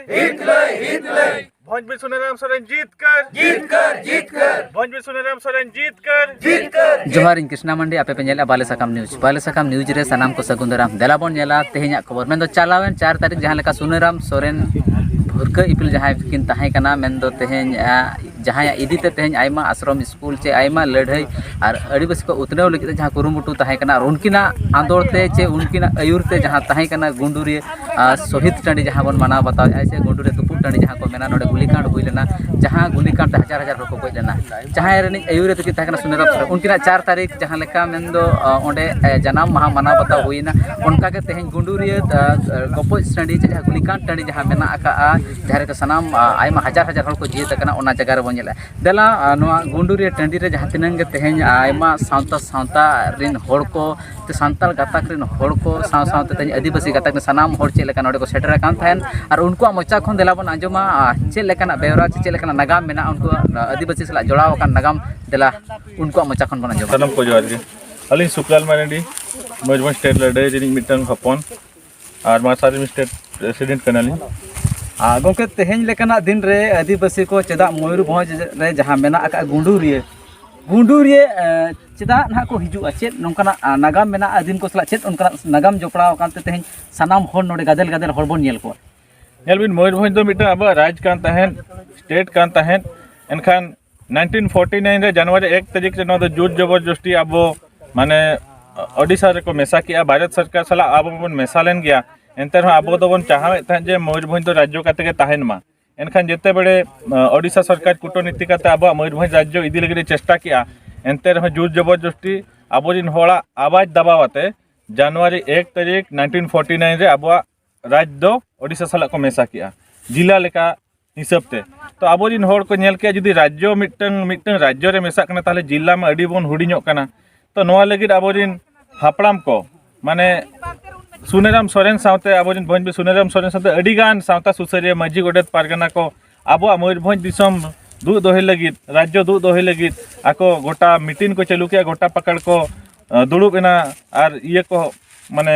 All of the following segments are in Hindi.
भोजपुर सुनेराम सोरेन जीत कर भोजपुर सुनेराम सोरेन जीत कर जोहार इन कृष्णा मंडी आपे पे नेला बाले साकाम न्यूज रे सनाम को सगुन दाराम देला बोन नेला तेहेኛ खबर मेन दो चालावेन 4 तारीख जहां लेका सुनेराम सोरेन भुरका इपिल जहां किन ताहे कना मेन दो तेहेñ जहां इदीते तेहेñ आयमा आश्रम स्कूल चे आयमा लड़ाई और आदिवासी को उतनेव लगित जहां कुरुमुटु ताहे कना और उनकिना आंदोलते चे उनकिना अयुरते जहां ताहे कना गुंडुरी शहीद टांडी जहां बन माना बताव ऐसे गुंडुरी तुपुर टांडी जहां को मेना नोडे गुलिकांड हुई लेना जहां गुलिकांड हजार हजार को गज लेना जहां रेनी अयुरे तकी ताहे कना सुनेराम सोरेन उनकिना 4 तारीख जहां लेका मेन दो ओंडे जनाम महा माना बताव हुईना उनका के तेहेñ गुंडुरी गपोज टांडी जहां गुलिकांड टांडी जहां मेना आका जहां रे सनाम आयमा हजार हजार हर को जीत कना ओना जगह रे बन नेला देला नोआ गुंडुरी टांडी रे जहां तिनंग गे तेहेñ आयमा सावता रिन होड़ को ते सांताल गातक रिन होड़ को सावते तेहेñ आदिवासी गातक ने सनाम होड़ चे लेका नोडे को सेटर कान थायन और उनको मोचा खन देला बन आंजमा चे लेकाना बेवरा चे लेकाना नगाम मेना उनको आदिवासी सला जोड़ाव का नगाम देला उनको मोचा खन बन आंजमा सनम को जोहार गे अली सुकलाल मारेडी मजबूत स्टेट लड़ाई जिनी मिटन हपन और मासारी स्टेट प्रेसिडेंट कनाली गोके तेहेñ लेकाना दिन रे आदिवासी को चेदा मयूरभंज रे जहां मेना आका गुंडुरिये चेदा ना को हिजुआ चेद नोंकाना नगाम मेना दिन को सला चेद उनका नगाम जोपड़ाव कानते तेहेñ सनाम होड़ नोडे गादेल होड़ बोन नेल को नेलबिन मयूरभंज दो मिटन अब राज कान तहन स्टेट कान तहन एनखान 1949 रे जनवरी 1 तारीख रे नो जुट जबरदस्ती अब माने ओडिशा रे को मेसा किया भारत सरकार सला अब बन मेसालेन गया एंतर अब दोबन चाहवे था जे मयूरभंज दो राज्य काते के तहन मा एनखान जेते बड़े ओडिशा सरकार कूटनीति काते अब मयूरभंज राज्य इदी लगे चेष्टा किया एंतर जुट जबरदस्ती अबोजिन होड़ा आवाज दबावते जनवरी 1 तारीख 1949 रे अब राज्य दो ओडिशा सला को मेसा किया जिला लेका हिसाबते तो अबोजिन होड़ को नेल के जदी राज्य मिटन राज्य रे मेसा कना ताले जिला में अडी बोन हुडिñो कना तो नोआ लगिद अबोजिन हापड़ाम को माने सुनेराम सोरेन सावते अबोजिन भोजपुर सुनेराम सोरेन सावते अडिगान सावता सुसरिया माजी गोडेत पारगना को आबो मयूरभंज दिसम दु दोहे लगिद राज्य दु दोहे लगिद आको गोटा मीटिंग को चालू किया गोटा पकड़ को दुड़ुबेना और ये को माने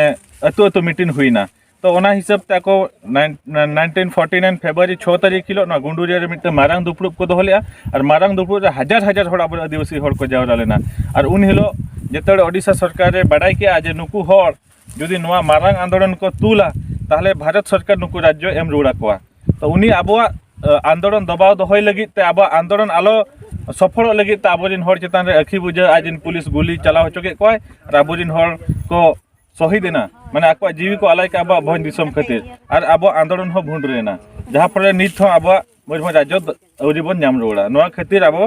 अतु अतु मीटिंग हुईना तो ओना हिसाब ते आको 1949 फेब्रुआरी 6 तारीख हिलो ना गुंडुरिया रे मिटे मारांग दुपड़ुब को दोहलिया और मारांग दुपड़ुब रे हजार हजार होड़ अब आदिवासी होड़ को जावरा लेना और उन हिलो जेतड़े ओडिशा सरकार रे बड़ाई के आज नुकु होड़ जुदी नोआ मारांग आंदोलन को तुला ताहले भारत सरकार नुकु राज्य एम रुड़ा कोआ तो उनी आबोआ आंदोलन दबाव दोहय लगी ते आबो आंदोलन आलो सफल लगी ते आबोजिन होड़ चेतान रे अखी बुझा आजिन पुलिस गुली चलाव होचो के कोय और आबोजिन होड़ को शहीद ना माने आको जीवी को आलाय के अब भोज दिसम खातिर और अब आंदोलन हो भूंड रेना जहां पर नित हो अब मयूरभंज राज्य औरी बन नाम रोड़ा नोआ खातिर अब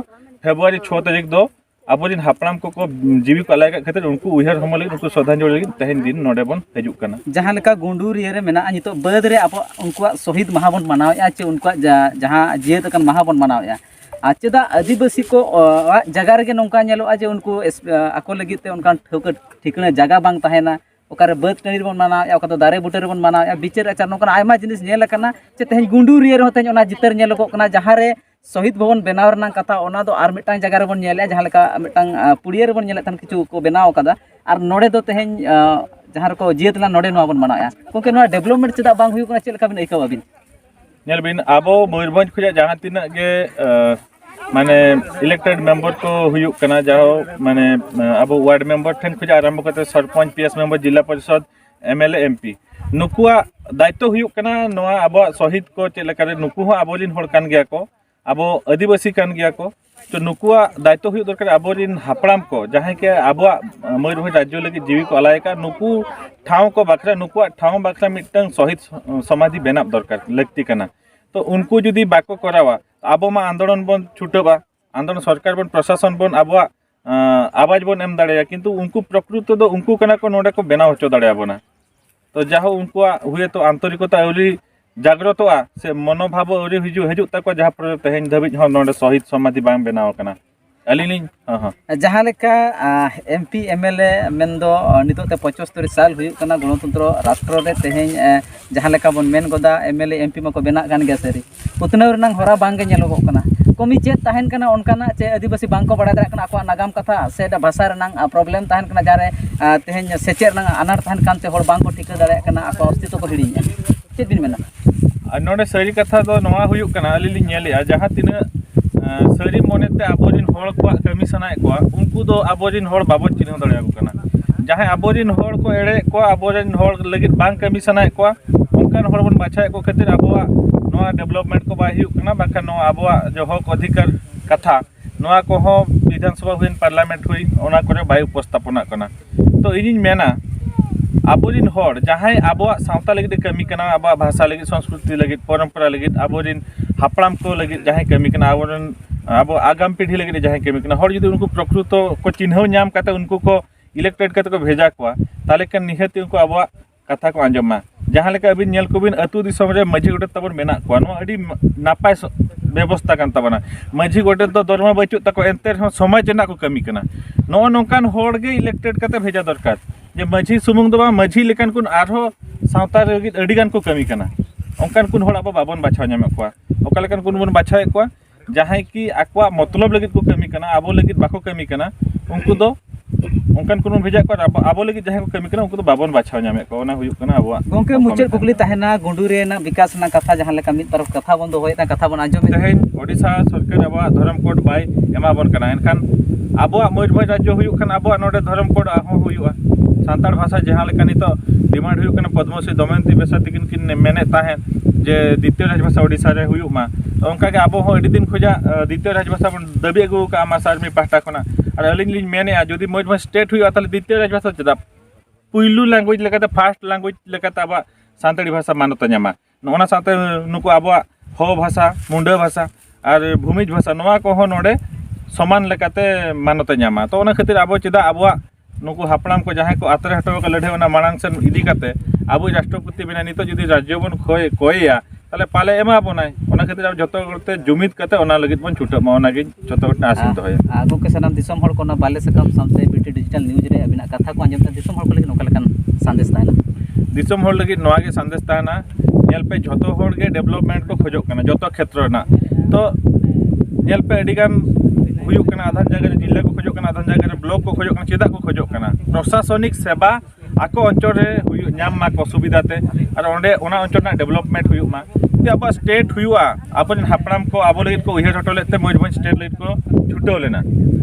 फेब्रुआरी 6 तारीख दो अबोजिन हापड़ाम को जीवी को आलाय के खातिर उनको उहर हम लगी उनको श्रद्धांजलि लगी तहन दिन नोडे बन हजुक कना जहां लेका गुंडुरिया रे मेना नितो बद रे अब उनको शहीद महा बन मनावया चे उनको जहां जियत कन महा बन मनावया चेदा आदिवासी को जगह रे नोंका नेलो जे उनको आको लगी ते उनका ठोक ठिकना जगह बांग तहेना ओकारे बद टंडी बन मानावया ओका तो दारे बुटे रे बन मानावया बिचार आचार नोकना आयमा जिनिस नेल कना चे तेहेñ गुंडुरिया रे तेहेñ ओना जितर नेलको कना जहां रे शहीद भवन बनाव रना कथा ओना दो आर मिटांग जगह रे बन नेले जहां लेका मिटांग पुड़िया रे बन नेले तन किछु को बनाव कदा और नोडे दो तेहेñ जहां को जियतला नोडे नोआ बन मानावया कोके नोआ डेवलपमेंट चेदा बांग हुई कना चेलका बिन एकाव अबिन नेल बिन आबो मयूरभंज खुजा जहां तिना गे माने इलेक्टेड मेंबर को हुई कना जाओ माने अब वार्ड मेंबर ठेन खुजा आरंभ करते सरपंच पीएस मेंबर जिला परिषद एमएलए एमपी नुकुआ दायित्व हुई कना नोआ अब शहीद को चेलका नुकु हो आबोजिन होड़ कान गया को अब आदिवासी कान गया को तो नुकुआ दायित्व हुई दरकार आबोजिन हापड़ाम को जहां के अब मयूरभंज राज्य लगी जीवी को आलाय का नुकु ठाव को बाखरा नुकुआ ठाव बाखरा मिटन शहीद समाधि बनाब दरकार लगती कना तो उनको जुदी बाको करावा अब मा आंदोलन बन छुटबा आंदोलन सरकार बन प्रशासन बन अब आवाज बन एम दाड़े किंतु उनको प्रकृत दो उनको कना को नोडे को बनाव होचो दाड़े आबोना तो जाहो उनको हुए तो आंतरिकता औरी जागृतवा से मनोभाव औरी हजु तक जहां पर तेहेñ धबिज हो नोडे शहीद समाधि बांग बनाव कना अलिनी जहां लेका एमपी एमएलए मेनदो नितो ते 75 साल हुई कना गणतंत्र राष्ट्र रे तेहेñ जहां लेका बन मेन गोदा एमएलए एमपी मको बेना कान गया सरी उतनव रनang होरा बांगे नेलोगो कना कमी चेत तहन कना उनकाना चे आदिवासी बांग को बड़ा दरा कना को नागाम कथा से भाषा रनang प्रॉब्लम तहन कना जारे तेहेñ सेचे रनang अनार तहन कानते होड़ बांग को ठिका दरा कना को अस्तित्व को हिड़ी चेत बिन मेना नोडे सारी कथा दो नोआ हुयुक कना अलिली नेलेया जहां तिना सारी मोनेते आबोरिन होड़ को कमी सनाय को उनको दो आबोरिन होड़ बाबो चिन्ह दड़िया को कना जहां आबोरिन होड़ को एड़े को आबोरिन होड़ लगित बांग कमी सनाय को उनकान होड़ बन बाछाय को खातिर आबोआ नोआ डेवलपमेंट को बा हुयुक कना बाखा नो आबोआ जो हक अधिकार कथा नोआ को हो विधानसभा हुइन पार्लियामेंट हुई ओना करे बाय उपस्थापना कना तो इनिन मेना आबोरिन होड़ जहां आबोआ सावता लगित कमी कना आबोआ भाषा लगित संस्कृति लगित परंपरा लगित आबोरिन हापड़ाम को लगित जहां कमी कना आबोरिन आबो आगाम पीढ़ी लगित जहां कमी कना होड़ जदि उनको प्रकृत को चिन्ह नाम काते उनको को इलेक्टेड काते को भेजा को ताले कन निहति उनको आबोआ कथा को आंजमा जहां लेका अबिन नेल कोबिन अतु दिसम रे माझी गोटे तबन मेना को नो अडी नापाय व्यवस्था कान तबना माझी गोटे तो दरमा बचु तको एंते समाज जना को कमी कना नो नोकान होड़ गे इलेक्टेड काते भेजा दरकार जे माझी सुमुंग दो माझी लेकान कुन आरो सावता रे अडी गान को कमी कना ओंकान कुन होड़ अब बाबन बाछाव नाम को ओका लेकान कुन बन बाछाय को जहां की आकवा मतलब लगित को कमी कना आबो लगित बाको कमी कना उनको दो उनकान कुन भेजा को आबो लगित जहां को कमी कना उनको तो बाबन बाछाव नाम को ओना हुयुक कना आबो गोंके मुचेद कुकली तहना गुंडूरे ना विकास ना कथा जहां लेका मिद तरफ कथा बंद होय ना कथा बन आंजम तेहेन ओडिशा सरकार आबो धर्म कोड बाय एमा बन कना एनखान आबो मयूरभंज राज्य हुयुक खान आबो नोडे धर्म कोड हो हुयुआ सानताड़ भाषा जहां लेका नितो डिमांड हुयुक कना पद्मश्री दमयंती बेसा तिकिन किन मेने ताहेन जे द्वितीय राजभाषा ओडिशा रे हुयुक मा तो उनका के आबो हो एडी दिन खोजा द्वितीय राजभाषा बन दबी अगु का आमा सारमी पाहटा खना और अलिन लिन मेने जदि मयूरभंज स्टेट हुयुआ ताले द्वितीय राजभाषा चदा पुइलु लैंग्वेज लेकाते फर्स्ट लैंग्वेज लेकाते आबा सानताड़ी भाषा मानता नामा ओना साथे नुको आबो हो भाषा मुंडा भाषा और भूमिज भाषा नोआ को हो नोडे समान लेकाते मानता नामा तो ओना खातिर आबो चेदा आबो नुको हापड़ाम को जहां को आतरे हटो का लड़े ओना मांग सेन इदी काते आबो राष्ट्रपति बिना नितो जदि राज्य बन कोया ताले पाले एमा बनाय ओना खातिर अब जतो करते जुमित काते ओना लगित बन छुटा मा ओना गे जतो गटा आसिन दोय आगो के सनाम दिसम हड़ कोना बाले सकम सामते बीटी डिजिटल न्यूज रे अबिना कथा को आंजम दिसम हड़ को लेकिन ओका लेकन संदेश ताना दिसम हड़ लगित नोआ गे संदेश ताना नेल पे जतो हड़ गे डेवलपमेंट को खोजो कना जतो क्षेत्र ना तो नेल पे अडिगान हुयुक कना आधार जगह रे जिला को खोजो कना आधार जगह रे ब्लॉक को खोजो कना चेदा को खोजो कना प्रशासनिक सेवा आको अंचल रे हुयु नाम मा को सुविधाते और ओंडे ओना अंचल ना डेवलपमेंट हुयुक मा ते अब स्टेट हुयुआ अपन हापड़ाम को आबो लगित को उहेर हटो लेते मयूरभंज स्टेट लगित को छुटो लेना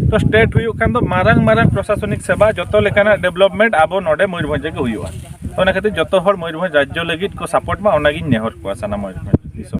तो स्टेट हुयुक खान दो मारंग मारंग प्रशासनिक सेवा जतो लेकाना डेवलपमेंट आबो नोडे मयूरभंज के हुयुआ ओना खातिर जतो हर मयूरभंज राज्य लगित को सपोर्ट मा ओना गिन नेहर को साना मयूरभंज